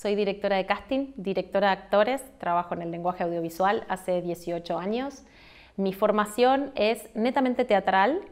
Soy directora de casting, directora de actores, trabajo en el lenguaje audiovisual hace 18 años. Mi formación es netamente teatral.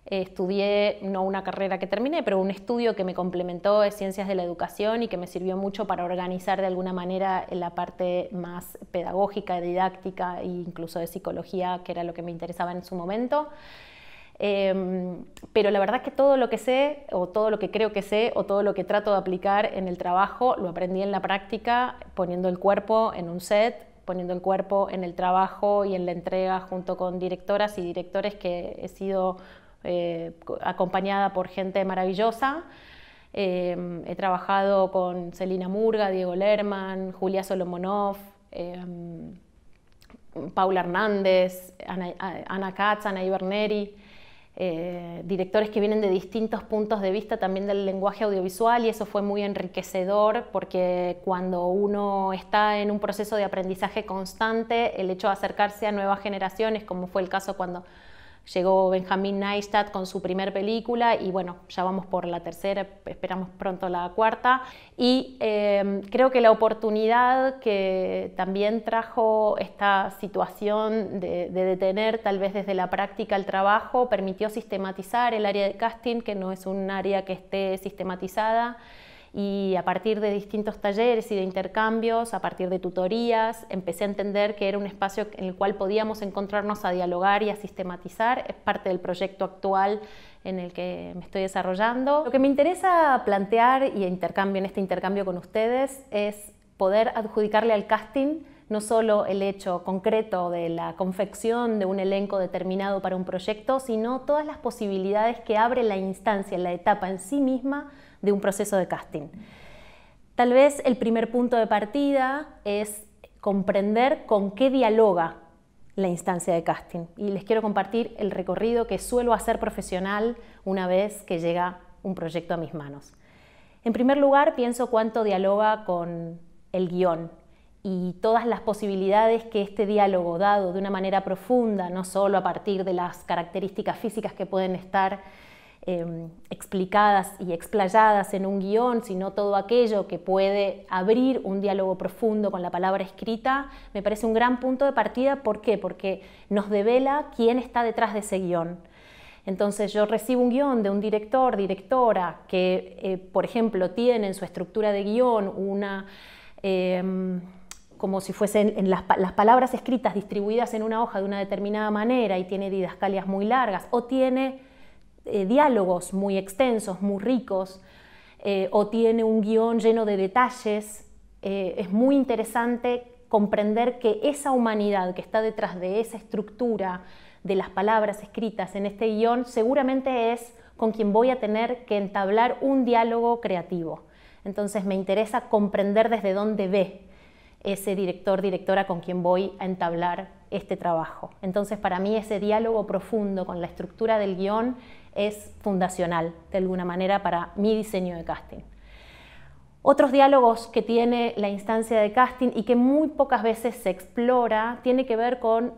Estudié, no una carrera que terminé, pero un estudio que me complementó de ciencias de la educación y que me sirvió mucho para organizar de alguna manera la parte más pedagógica, didáctica e incluso de psicología, que era lo que me interesaba en su momento. Pero la verdad es que todo lo que sé, o todo lo que creo que sé, o todo lo que trato de aplicar en el trabajo, lo aprendí en la práctica, poniendo el cuerpo en un set, poniendo el cuerpo en el trabajo y en la entrega junto con directoras y directores que he sido acompañada por gente maravillosa. He trabajado con Celina Murga, Diego Lerman, Julia Solomonov, Paula Hernández, Ana Katz, Ana Iberneri, directores que vienen de distintos puntos de vista también del lenguaje audiovisual, y eso fue muy enriquecedor porque cuando uno está en un proceso de aprendizaje constante, el hecho de acercarse a nuevas generaciones, como fue el caso cuando llegó Benjamín Neistat con su primer película, y bueno, ya vamos por la tercera, esperamos pronto la cuarta. Y creo que la oportunidad que también trajo esta situación de detener tal vez desde la práctica el trabajo, permitió sistematizar el área de casting, que no es un área que esté sistematizada. Y a partir de distintos talleres y de intercambios, a partir de tutorías, empecé a entender que era un espacio en el cual podíamos encontrarnos a dialogar y a sistematizar. Es parte del proyecto actual en el que me estoy desarrollando. Lo que me interesa plantear y en este intercambio con ustedes es poder adjudicarle al casting no solo el hecho concreto de la confección de un elenco determinado para un proyecto, sino todas las posibilidades que abre la instancia, la etapa en sí misma de un proceso de casting. Tal vez el primer punto de partida es comprender con qué dialoga la instancia de casting. Y les quiero compartir el recorrido que suelo hacer profesional una vez que llega un proyecto a mis manos. En primer lugar, pienso cuánto dialoga con el guión y todas las posibilidades que este diálogo, dado de una manera profunda, no solo a partir de las características físicas que pueden estar explicadas y explayadas en un guión, sino todo aquello que puede abrir un diálogo profundo con la palabra escrita, me parece un gran punto de partida. ¿Por qué? Porque nos devela quién está detrás de ese guión. Entonces yo recibo un guión de un director, directora, que por ejemplo tiene en su estructura de guión una como si fuesen las palabras escritas distribuidas en una hoja de una determinada manera, y tiene didascalias muy largas, o tiene diálogos muy extensos, muy ricos, o tiene un guión lleno de detalles. Es muy interesante comprender que esa humanidad que está detrás de esa estructura de las palabras escritas en este guión seguramente es con quien voy a tener que entablar un diálogo creativo. Entonces me interesa comprender desde dónde ve ese director, directora con quien voy a entablar este trabajo. Entonces para mí ese diálogo profundo con la estructura del guión es fundacional de alguna manera para mi diseño de casting. Otros diálogos que tiene la instancia de casting y que muy pocas veces se explora tiene que ver con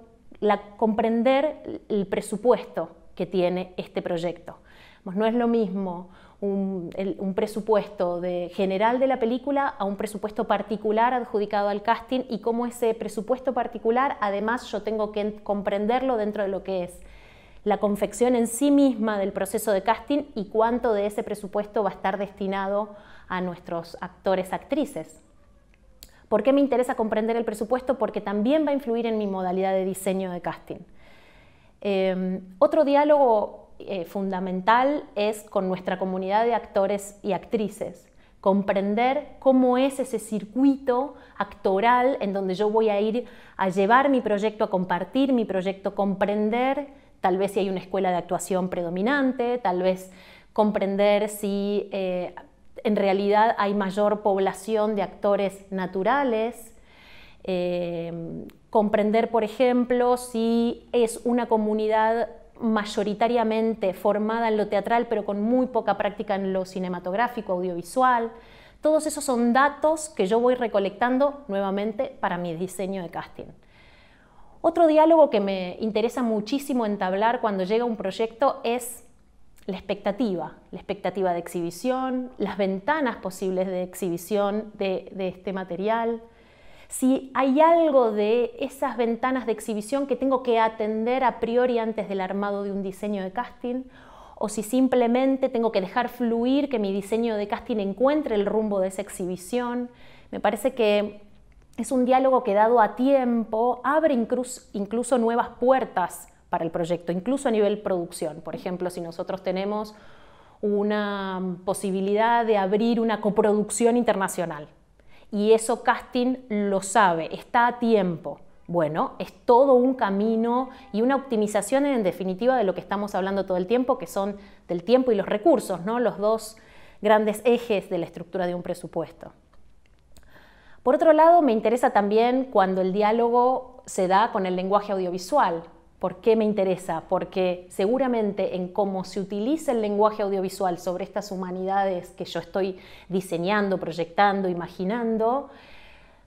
comprender el presupuesto que tiene este proyecto. No es lo mismo un presupuesto general de la película a un presupuesto particular adjudicado al casting, y cómo ese presupuesto particular además yo tengo que comprenderlo dentro de lo que es la confección en sí misma del proceso de casting y cuánto de ese presupuesto va a estar destinado a nuestros actores, actrices. ¿Por qué me interesa comprender el presupuesto? Porque también va a influir en mi modalidad de diseño de casting. Otro diálogo fundamental es con nuestra comunidad de actores y actrices. Comprender cómo es ese circuito actoral en donde yo voy a ir a llevar mi proyecto, a compartir mi proyecto, comprender tal vez si hay una escuela de actuación predominante, tal vez comprender si en realidad hay mayor población de actores naturales, comprender, por ejemplo, si es una comunidad mayoritariamente formada en lo teatral pero con muy poca práctica en lo cinematográfico, audiovisual. Todos esos son datos que yo voy recolectando nuevamente para mi diseño de casting. Otro diálogo que me interesa muchísimo entablar cuando llega un proyecto es la expectativa de exhibición, las ventanas posibles de exhibición de este material, si hay algo de esas ventanas de exhibición que tengo que atender a priori antes del armado de un diseño de casting, o si simplemente tengo que dejar fluir que mi diseño de casting encuentre el rumbo de esa exhibición. Me parece que es un diálogo que, dado a tiempo, abre incluso nuevas puertas para el proyecto, incluso a nivel producción. Por ejemplo, si nosotros tenemos una posibilidad de abrir una coproducción internacional y eso casting lo sabe, está a tiempo. Bueno, es todo un camino y una optimización en definitiva de lo que estamos hablando todo el tiempo, que son del tiempo y los recursos, ¿no? Los dos grandes ejes de la estructura de un presupuesto. Por otro lado, me interesa también cuando el diálogo se da con el lenguaje audiovisual. ¿Por qué me interesa? Porque seguramente en cómo se utiliza el lenguaje audiovisual sobre estas humanidades que yo estoy diseñando, proyectando, imaginando,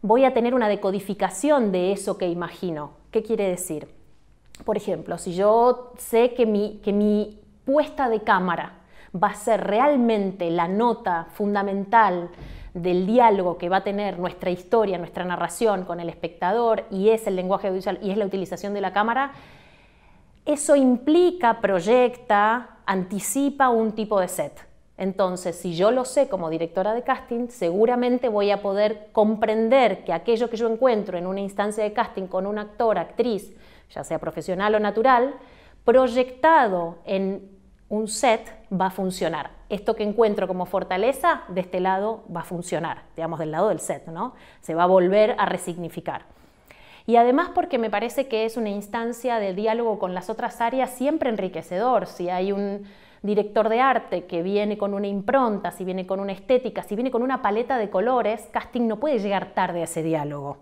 voy a tener una decodificación de eso que imagino. ¿Qué quiere decir? Por ejemplo, si yo sé que mi puesta de cámara va a ser realmente la nota fundamental del diálogo que va a tener nuestra historia, nuestra narración con el espectador, y es el lenguaje audiovisual y es la utilización de la cámara, eso implica, proyecta, anticipa un tipo de set. Entonces, si yo lo sé como directora de casting, seguramente voy a poder comprender que aquello que yo encuentro en una instancia de casting con un actor, actriz, ya sea profesional o natural, proyectado en un set va a funcionar. Esto que encuentro como fortaleza, de este lado va a funcionar, digamos del lado del set, ¿no? Se va a volver a resignificar. Y además porque me parece que es una instancia de diálogo con las otras áreas siempre enriquecedor. Si hay un director de arte que viene con una impronta, si viene con una estética, si viene con una paleta de colores, casting no puede llegar tarde a ese diálogo.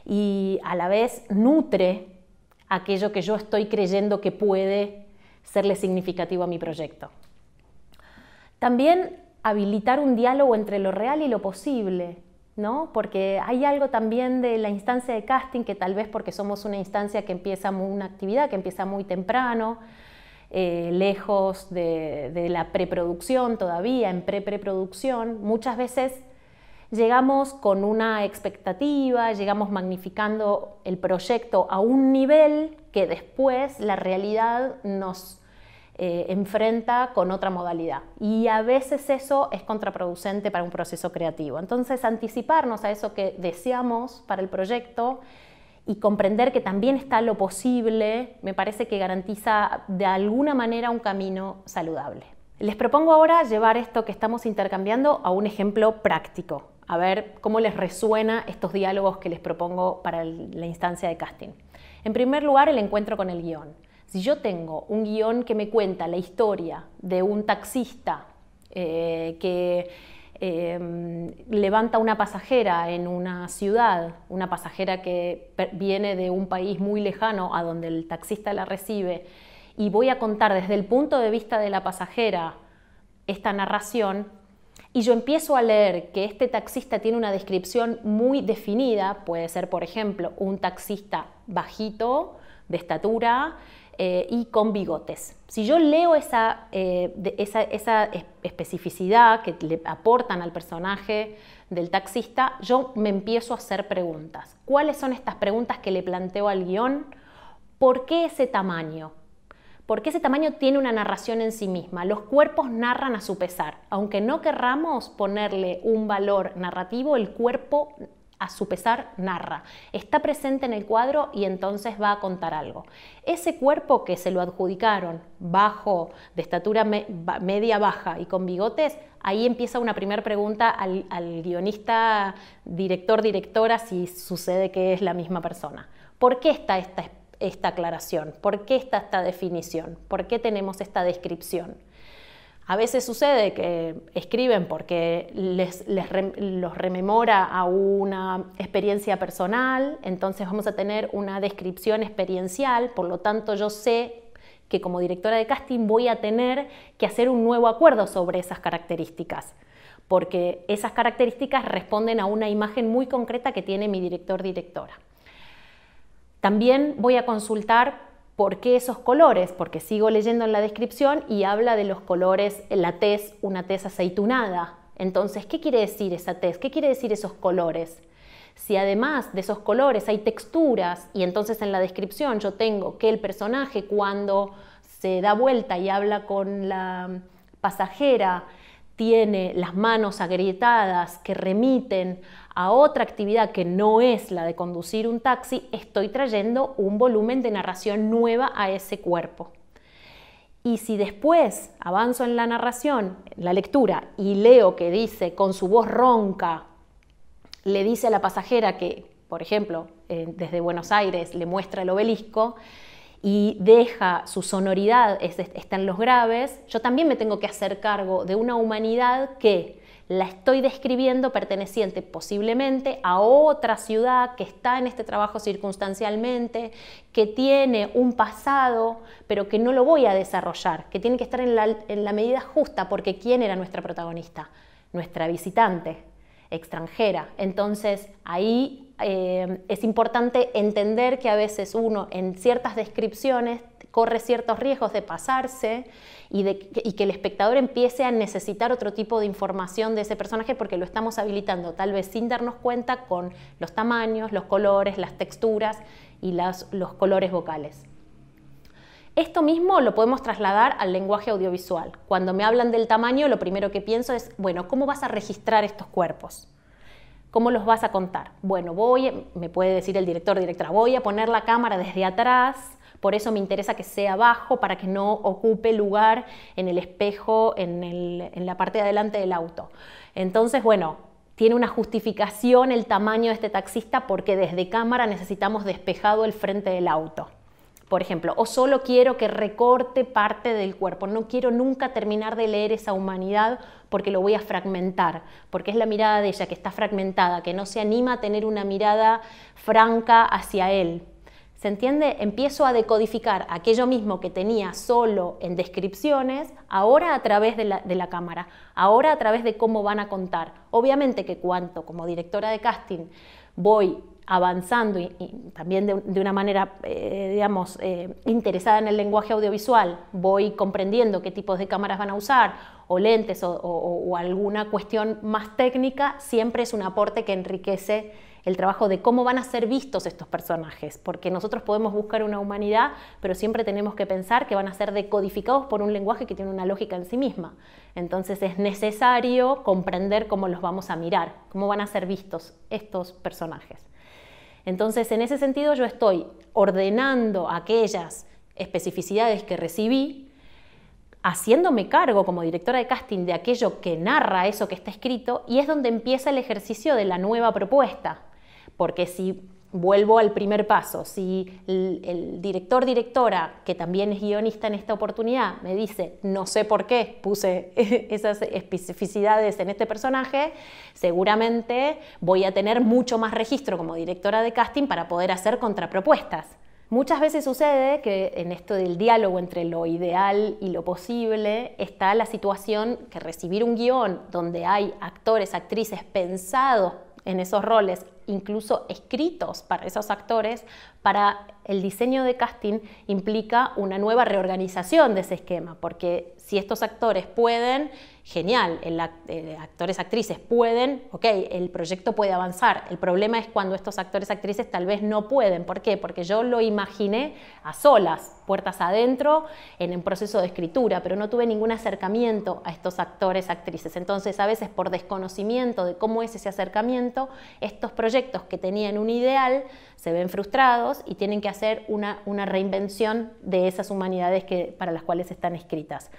Y a la vez nutre aquello que yo estoy creyendo que puede serle significativo a mi proyecto. También habilitar un diálogo entre lo real y lo posible, ¿no? Porque hay algo también de la instancia de casting que tal vez porque somos una instancia que empieza una actividad que empieza muy temprano, lejos de la preproducción todavía, en preproducción, muchas veces llegamos con una expectativa, llegamos magnificando el proyecto a un nivel que después la realidad nos enfrenta con otra modalidad. Y a veces eso es contraproducente para un proceso creativo. Entonces, anticiparnos a eso que deseamos para el proyecto y comprender que también está lo posible, me parece que garantiza de alguna manera un camino saludable. Les propongo ahora llevar esto que estamos intercambiando a un ejemplo práctico, a ver cómo les resuena estos diálogos que les propongo para la instancia de casting. En primer lugar, el encuentro con el guión. Si yo tengo un guión que me cuenta la historia de un taxista que levanta una pasajera en una ciudad, una pasajera que viene de un país muy lejano a donde el taxista la recibe, y voy a contar desde el punto de vista de la pasajera esta narración, y yo empiezo a leer que este taxista tiene una descripción muy definida, puede ser, por ejemplo, un taxista bajito, de estatura, y con bigotes. Si yo leo esa especificidad que le aportan al personaje del taxista, yo me empiezo a hacer preguntas. ¿Cuáles son estas preguntas que le planteo al guión? ¿Por qué ese tamaño? Porque ese tamaño tiene una narración en sí misma. Los cuerpos narran a su pesar. Aunque no querramos ponerle un valor narrativo, el cuerpo a su pesar narra. Está presente en el cuadro y entonces va a contar algo. Ese cuerpo que se lo adjudicaron bajo, de estatura media baja y con bigotes, ahí empieza una primera pregunta al guionista, director, directora, si sucede que es la misma persona. ¿Por qué está esta aclaración? ¿Por qué está esta definición? ¿Por qué tenemos esta descripción? A veces sucede que escriben porque los rememora a una experiencia personal, entonces vamos a tener una descripción experiencial, por lo tanto yo sé que como directora de casting voy a tener que hacer un nuevo acuerdo sobre esas características, porque esas características responden a una imagen muy concreta que tiene mi director-directora. También voy a consultar ¿Por qué esos colores? Porque sigo leyendo en la descripción y habla de los colores, la tez, una tez aceitunada. Entonces, ¿qué quiere decir esa tez? ¿Qué quiere decir esos colores? Si además de esos colores hay texturas y entonces en la descripción yo tengo que el personaje cuando se da vuelta y habla con la pasajera tiene las manos agrietadas que remiten a otra actividad que no es la de conducir un taxi, estoy trayendo un volumen de narración nueva a ese cuerpo. Y si después avanzo en la narración, en la lectura, y leo que dice con su voz ronca, le dice a la pasajera que, por ejemplo, desde Buenos Aires le muestra el obelisco y deja su sonoridad, está en los graves, yo también me tengo que hacer cargo de una humanidad que la estoy describiendo perteneciente posiblemente a otra ciudad que está en este trabajo circunstancialmente, que tiene un pasado, pero que no lo voy a desarrollar, que tiene que estar en la medida justa, porque ¿quién era nuestra protagonista? Nuestra visitante extranjera. Entonces ahí es importante entender que a veces uno en ciertas descripciones corre ciertos riesgos de pasarse y que el espectador empiece a necesitar otro tipo de información de ese personaje porque lo estamos habilitando tal vez sin darnos cuenta con los tamaños, los colores, las texturas y los colores vocales. Esto mismo lo podemos trasladar al lenguaje audiovisual. Cuando me hablan del tamaño, lo primero que pienso es, bueno, ¿cómo vas a registrar estos cuerpos? ¿Cómo los vas a contar? Bueno, me puede decir el director o directora, voy a poner la cámara desde atrás, por eso me interesa que sea bajo, para que no ocupe lugar en el espejo, en la parte de adelante del auto. Entonces, bueno, tiene una justificación el tamaño de este taxista porque desde cámara necesitamos despejado el frente del auto. Por ejemplo, o solo quiero que recorte parte del cuerpo, no quiero nunca terminar de leer esa humanidad porque lo voy a fragmentar, porque es la mirada de ella que está fragmentada, que no se anima a tener una mirada franca hacia él. ¿Se entiende? Empiezo a decodificar aquello mismo que tenía solo en descripciones, ahora a través de la cámara, ahora a través de cómo van a contar. Obviamente que como directora de casting voy avanzando y también de una manera, interesada en el lenguaje audiovisual, voy comprendiendo qué tipos de cámaras van a usar, o lentes, o alguna cuestión más técnica, siempre es un aporte que enriquece el trabajo de cómo van a ser vistos estos personajes, porque nosotros podemos buscar una humanidad, pero siempre tenemos que pensar que van a ser decodificados por un lenguaje que tiene una lógica en sí misma. Entonces es necesario comprender cómo los vamos a mirar, cómo van a ser vistos estos personajes. Entonces, en ese sentido, yo estoy ordenando aquellas especificidades que recibí, haciéndome cargo como directora de casting de aquello que narra eso que está escrito, y es donde empieza el ejercicio de la nueva propuesta. Porque si vuelvo al primer paso, si el directora, que también es guionista en esta oportunidad, me dice, no sé por qué puse esas especificidades en este personaje, seguramente voy a tener mucho más registro como directora de casting para poder hacer contrapropuestas. Muchas veces sucede que en esto del diálogo entre lo ideal y lo posible está la situación que recibir un guión donde hay actores, actrices pensados en esos roles, incluso escritos para esos actores, para el diseño de casting implica una nueva reorganización de ese esquema, porque si estos actores pueden, genial, actores, actrices pueden, ok, el proyecto puede avanzar. El problema es cuando estos actores, actrices tal vez no pueden. ¿Por qué? Porque yo lo imaginé a solas, puertas adentro, en un proceso de escritura, pero no tuve ningún acercamiento a estos actores, actrices. Entonces, a veces por desconocimiento de cómo es ese acercamiento, estos proyectos que tenían un ideal se ven frustrados y tienen que hacer una reinvención de esas humanidades para las cuales están escritas.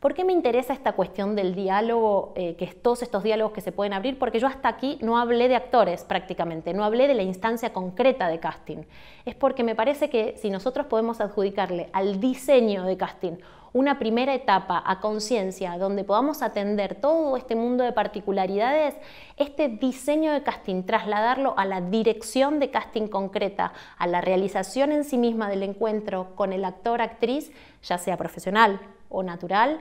¿Por qué me interesa esta cuestión del diálogo, todos estos diálogos que se pueden abrir? Porque yo hasta aquí no hablé de actores prácticamente, no hablé de la instancia concreta de casting. Es porque me parece que si nosotros podemos adjudicarle al diseño de casting una primera etapa a conciencia donde podamos atender todo este mundo de particularidades, este diseño de casting, trasladarlo a la dirección de casting concreta, a la realización en sí misma del encuentro con el actor-actriz, ya sea profesional o natural,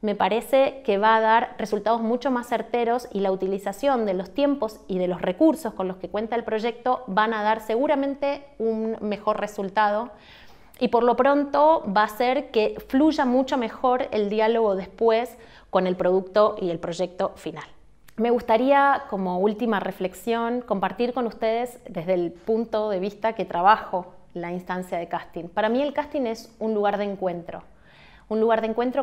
me parece que va a dar resultados mucho más certeros y la utilización de los tiempos y de los recursos con los que cuenta el proyecto van a dar seguramente un mejor resultado. Y por lo pronto va a hacer que fluya mucho mejor el diálogo después con el producto y el proyecto final. Me gustaría, como última reflexión, compartir con ustedes desde el punto de vista que trabajo la instancia de casting. Para mí el casting es un lugar de encuentro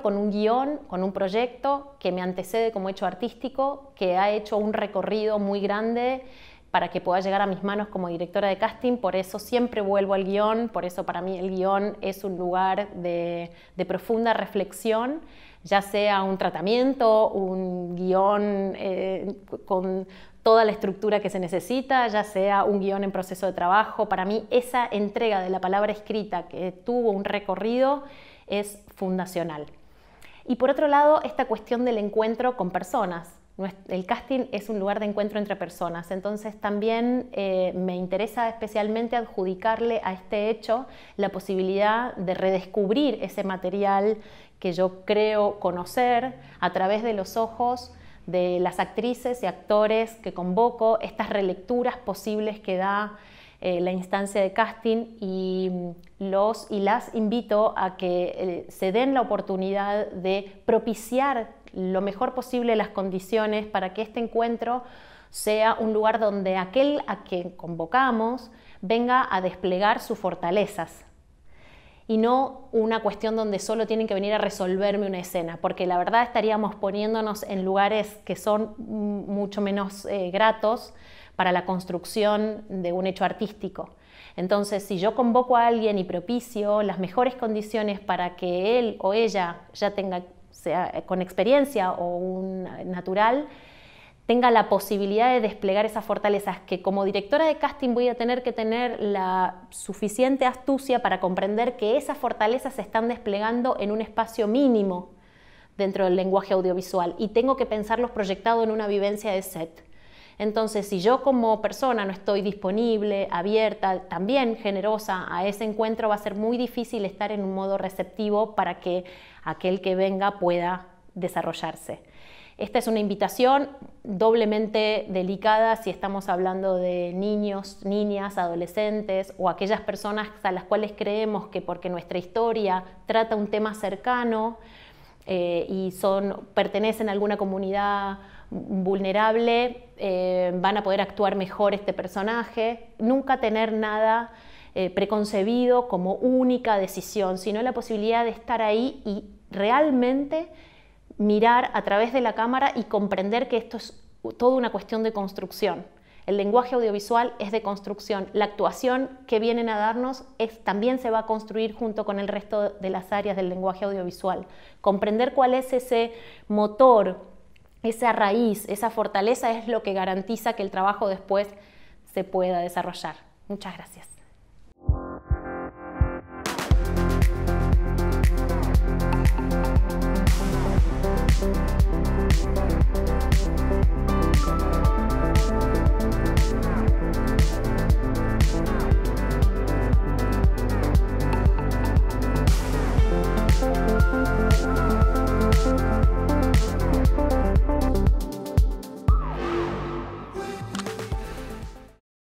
con un guión, con un proyecto que me antecede como hecho artístico, que ha hecho un recorrido muy grande para que pueda llegar a mis manos como directora de casting. Por eso siempre vuelvo al guión, por eso para mí el guión es un lugar de profunda reflexión, ya sea un tratamiento, un guión con toda la estructura que se necesita, ya sea un guión en proceso de trabajo. Para mí esa entrega de la palabra escrita que tuvo un recorrido es fundacional. Y por otro lado, esta cuestión del encuentro con personas. El casting es un lugar de encuentro entre personas, entonces también me interesa especialmente adjudicarle a este hecho la posibilidad de redescubrir ese material que yo creo conocer a través de los ojos de las actrices y actores que convoco, estas relecturas posibles que da la instancia de casting, y las invito a que se den la oportunidad de propiciar lo mejor posible las condiciones para que este encuentro sea un lugar donde aquel a quien convocamos venga a desplegar sus fortalezas y no una cuestión donde solo tienen que venir a resolverme una escena, porque la verdad estaríamos poniéndonos en lugares que son mucho menos gratos para la construcción de un hecho artístico. Entonces, si yo convoco a alguien y propicio las mejores condiciones para que él o ella ya tenga, sea con experiencia o un natural, tenga la posibilidad de desplegar esas fortalezas, que como directora de casting voy a tener que tener la suficiente astucia para comprender que esas fortalezas se están desplegando en un espacio mínimo dentro del lenguaje audiovisual y tengo que pensarlos proyectados en una vivencia de set. Entonces, si yo como persona no estoy disponible, abierta, también generosa a ese encuentro, va a ser muy difícil estar en un modo receptivo para que aquel que venga pueda desarrollarse. Esta es una invitación doblemente delicada si estamos hablando de niños, niñas, adolescentes o aquellas personas a las cuales creemos que porque nuestra historia trata un tema cercano y pertenecen a alguna comunidad vulnerable, van a poder actuar mejor este personaje. Nunca tener nada preconcebido como única decisión, sino la posibilidad de estar ahí y realmente mirar a través de la cámara y comprender que esto es toda una cuestión de construcción. El lenguaje audiovisual es de construcción. La actuación que vienen a darnos también se va a construir junto con el resto de las áreas del lenguaje audiovisual. Comprender cuál es ese motor, esa raíz, esa fortaleza es lo que garantiza que el trabajo después se pueda desarrollar. Muchas gracias.